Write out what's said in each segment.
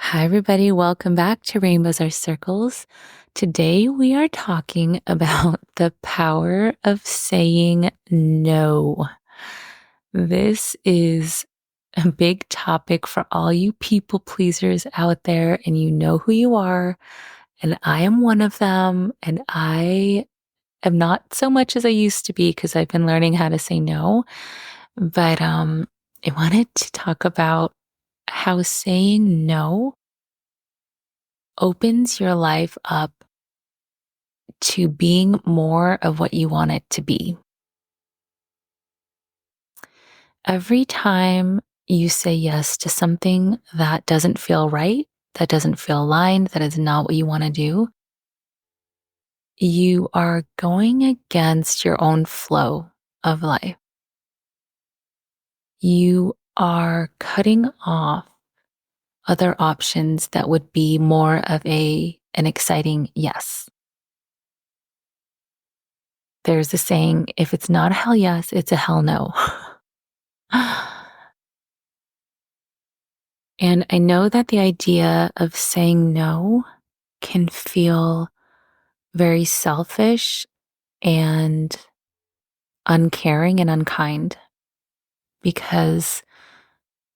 Hi, everybody. Welcome back to Rainbows Are Circles. Today, we are talking about the power of saying no. This is a big topic for all you people pleasers out there, and you know who you are. And I am one of them, and I am not so much as I used to be because I've been learning how to say no. But I wanted to talk about how saying no opens your life up to being more of what you want it to be. Every time you say yes to something that doesn't feel right, that doesn't feel aligned, that is not what you want to do, you are going against your own flow of life. You are cutting off other options that would be more of an exciting yes. There's a saying, if it's not a hell yes, it's a hell no. And I know that the idea of saying no can feel very selfish and uncaring and unkind because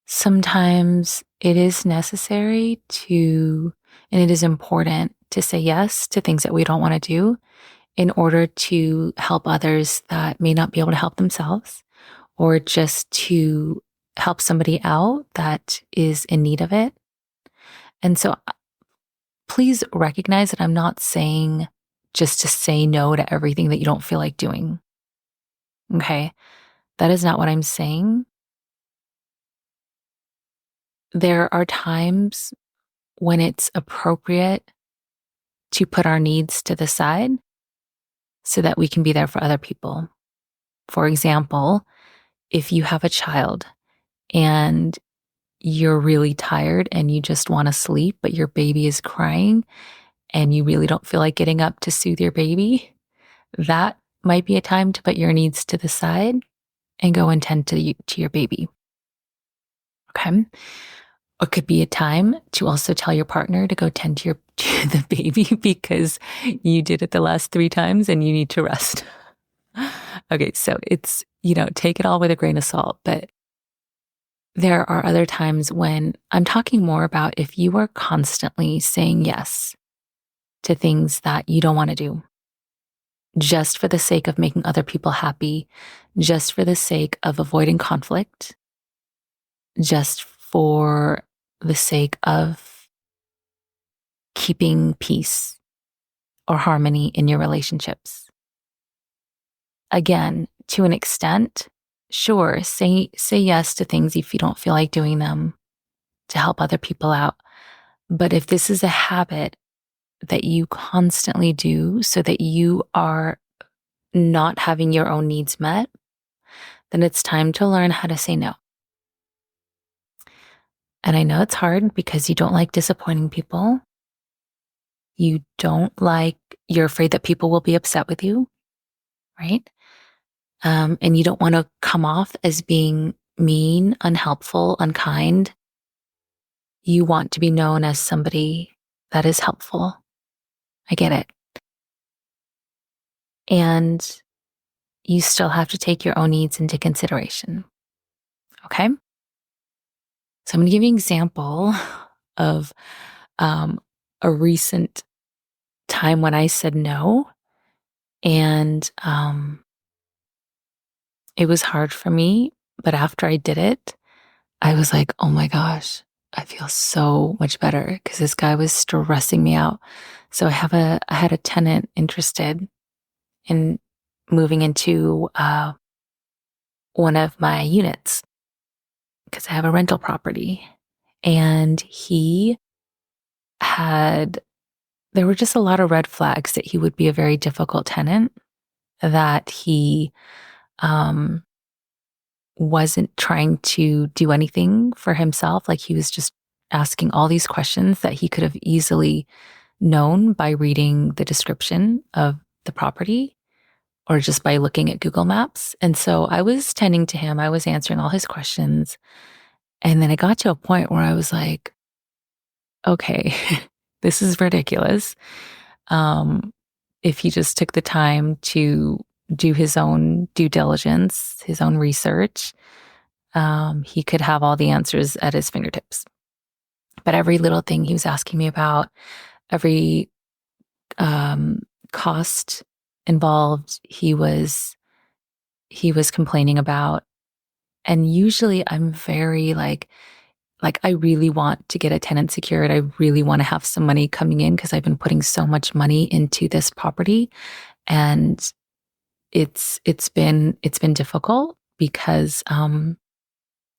sometimes it is necessary and it is important to say yes to things that we don't want to do in order to help others that may not be able to help themselves, or just to help somebody out that is in need of it. And so please recognize that I'm not saying just to say no to everything that you don't feel like doing. Okay. That is not what I'm saying. There are times when it's appropriate to put our needs to the side so that we can be there for other people. For example, if you have a child and you're really tired and you just want to sleep, but your baby is crying and you really don't feel like getting up to soothe your baby, that might be a time to put your needs to the side and go and tend to your baby. Okay. It could be a time to also tell your partner to go tend to to the baby because you did it the last 3 times and you need to rest. Okay, so it's, take it all with a grain of salt, but there are other times when I'm talking more about if you are constantly saying yes to things that you don't want to do, just for the sake of making other people happy, just for the sake of avoiding conflict, just for the sake of keeping peace or harmony in your relationships. Again, to an extent, sure, say yes to things if you don't feel like doing them to help other people out. But if this is a habit that you constantly do so that you are not having your own needs met, then it's time to learn how to say no. And I know it's hard because you don't like disappointing people. You're afraid that people will be upset with you, right? And you don't want to come off as being mean, unhelpful, unkind. You want to be known as somebody that is helpful. I get it. And you still have to take your own needs into consideration. Okay? So I'm going to give you an example of a recent time when I said no. And it was hard for me. But after I did it, I was like, oh my gosh, I feel so much better because this guy was stressing me out. So I had a tenant interested in moving into one of my units because I have a rental property. And there were just a lot of red flags that he would be a very difficult tenant, that he wasn't trying to do anything for himself. Like he was just asking all these questions that he could have easily known by reading the description of the property or just by looking at Google Maps. And so I was tending to him. I was answering all his questions. And then it got to a point where I was like, okay, this is ridiculous. Um, if he just took the time to do his own due diligence, his own research, he could have all the answers at his fingertips. But every little thing he was asking me about, every um, cost involved, he was complaining about. And usually, I'm very like I really want to get a tenant secured. I really want to have some money coming in because I've been putting so much money into this property, and it's been difficult because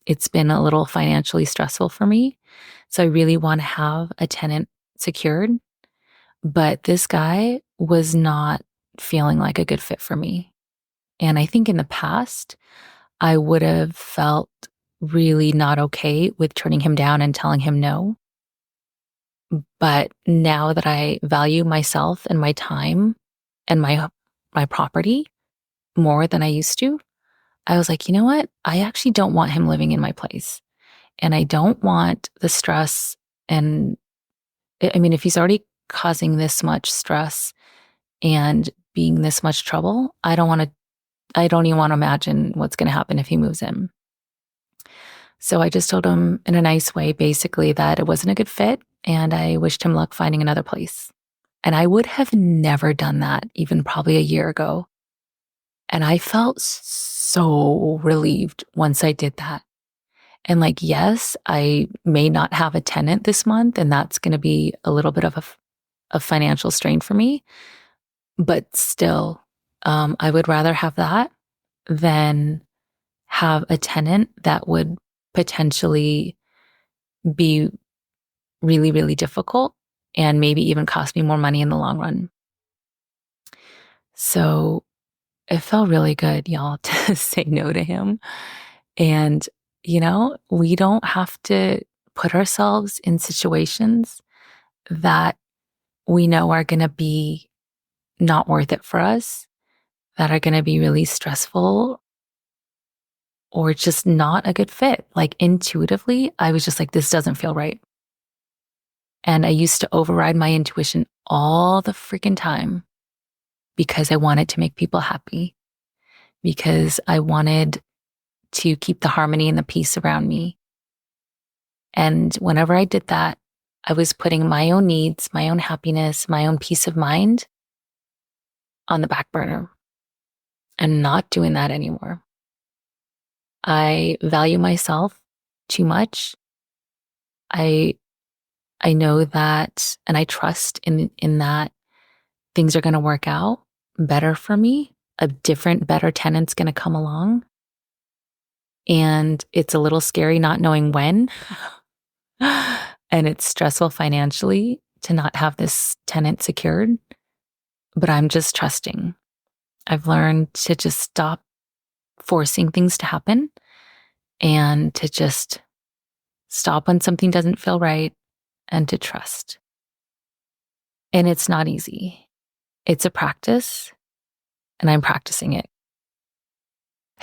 it's been a little financially stressful for me. So I really want to have a tenant secured, but this guy was not feeling like a good fit for me. And I think in the past, I would have felt really not okay with turning him down and telling him no. But now that I value myself and my time and my property more than I used to, I was like, you know what? I actually don't want him living in my place. And I don't want the stress. And I mean, if he's already causing this much stress and being this much trouble, I don't even want to imagine what's going to happen if he moves in. So I just told him in a nice way, basically, that it wasn't a good fit and I wished him luck finding another place. And I would have never done that even probably a year ago. And I felt so relieved once I did that. And like, yes, I may not have a tenant this month, and that's going to be a little bit of a financial strain for me. But still, I would rather have that than have a tenant that would potentially be really, really difficult and maybe even cost me more money in the long run. So it felt really good, y'all, to say no to him. And, we don't have to put ourselves in situations that we know are going to be not worth it for us, that are going to be really stressful or just not a good fit. Like intuitively, I was just like, this doesn't feel right. And I used to override my intuition all the freaking time because I wanted to make people happy, because I wanted to keep the harmony and the peace around me. And whenever I did that, I was putting my own needs, my own happiness, my own peace of mind on the back burner and not doing that anymore. I value myself too much. I I know that and I trust in that things are going to work out better for me. A different, better tenant's going to come along. And it's a little scary not knowing when. And it's stressful financially to not have this tenant secured. But I'm just trusting. I've learned to just stop forcing things to happen and to just stop when something doesn't feel right and to trust. And it's not easy. It's a practice, and I'm practicing it.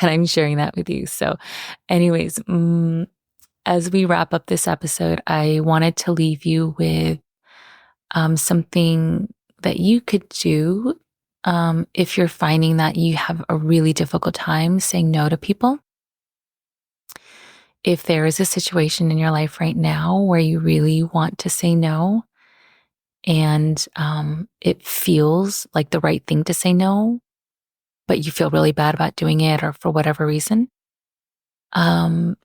And I'm sharing that with you. So, anyways, as we wrap up this episode, I wanted to leave you with something that you could do if you're finding that you have a really difficult time saying no to people. If there is a situation in your life right now where you really want to say no and it feels like the right thing to say no, but you feel really bad about doing it or for whatever reason, um,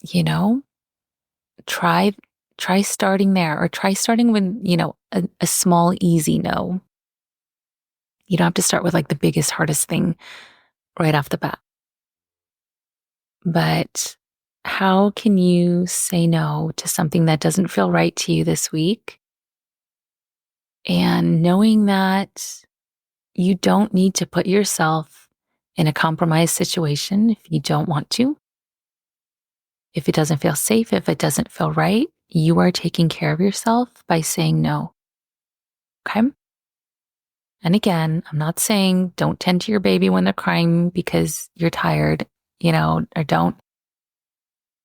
you know, try try starting there or try starting with, a small, easy no. You don't have to start with like the biggest, hardest thing right off the bat. But how can you say no to something that doesn't feel right to you this week? And knowing that you don't need to put yourself in a compromised situation if you don't want to. If it doesn't feel safe, if it doesn't feel right, you are taking care of yourself by saying no. Okay? And again, I'm not saying don't tend to your baby when they're crying because you're tired, or don't,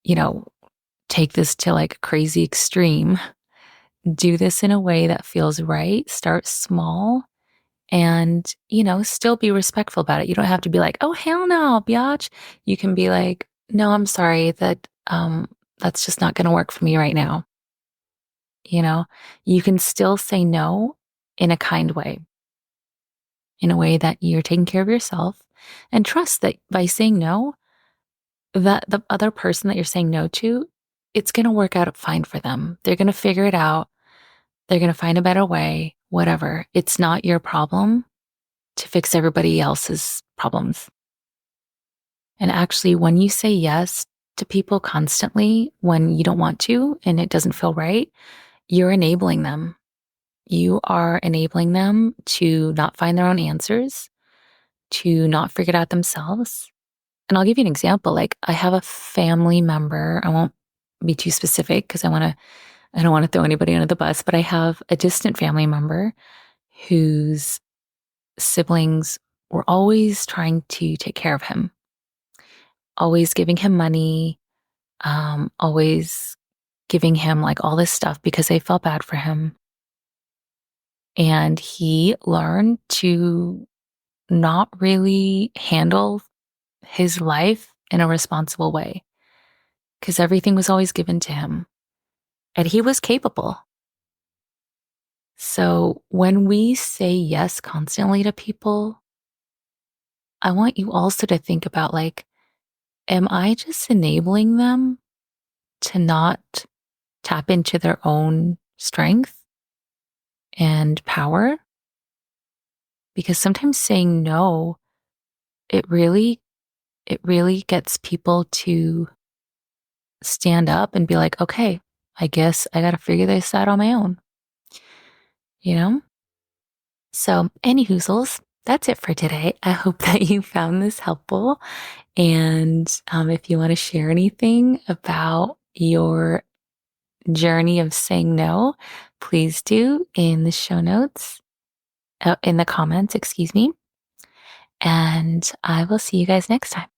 you know, take this to like a crazy extreme. do this in a way that feels right. Start small and, still be respectful about it. You don't have to be like, oh, hell no, biatch. You can be like, no, I'm sorry that's just not going to work for me right now. You can still say no in a kind way, in a way that you're taking care of yourself and trust that by saying no, that the other person that you're saying no to, it's going to work out fine for them. They're going to figure it out. They're going to find a better way, whatever. It's not your problem to fix everybody else's problems. And actually, when you say yes to people constantly, when you don't want to and it doesn't feel right, you're enabling them. You are enabling them to not find their own answers, to not figure it out themselves. And I'll give you an example. Like, I have a family member, I won't be too specific because I don't want to throw anybody under the bus, but I have a distant family member whose siblings were always trying to take care of him, always giving him money, always giving him like all this stuff because they felt bad for him. And he learned to not really handle his life in a responsible way because everything was always given to him and he was capable. So when we say yes constantly to people, I want you also to think about like, am I just enabling them to not tap into their own strength and power? Because sometimes saying no, it really gets people to stand up and be like, okay, I guess I got to figure this out on my own, you know? So, any hoozles, that's it for today. I hope that you found this helpful. And if you want to share anything about your journey of saying no, please do in the show notes, in the comments, excuse me. And I will see you guys next time.